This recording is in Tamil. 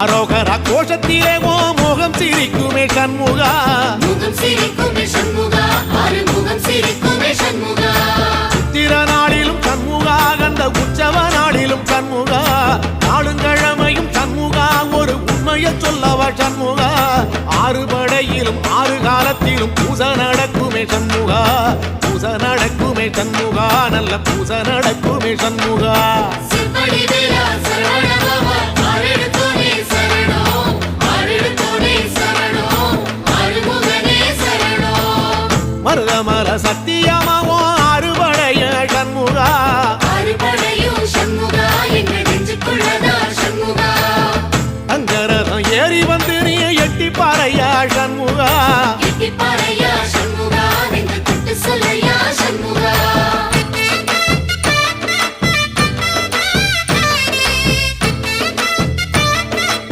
அரோகரா கோஷத்திலே ஓ முகம் சிரிக்குமே சண்முகா, முகம் சிரிக்குமே சண்முகா, ஆறுமுகம் சிரிக்குமே சண்முகா. சித்திர நாளிலும் சண்முகா, கந்த உற்சவ நாளிலும் சண்முகா, நாளுங்கிழமையும் சண்முகா, ஒரு உண்மையை சொல்லவா சண்முகா. ஆறு படையிலும் ஆறு காலத்திலும் பூசை நடக்குமே சண்முகா, பூசை நடக்குமே சண்முகா, நல்ல பூசை நடக்குமே சண்முகா. சிற்படி வீரா சரவண பவா, ஆறெடுத்தோனே சரணம், ஆறெடுத்தோனே சரணம், ஆறுமுகனே சரணம். மருதமர சத்தியமாவோ அறுபடைய சண்முகா, அறுபடையும் சண்முகா, எங்க நெஞ்சுக்குள்ளதா சண்முகா. அங்கரதம் ஏறி வந்து நீ எட்டி பாறையா சண்முகா, எட்டி பாறையா சண்முகா, நெஞ்சு தொட்டு சொல்ல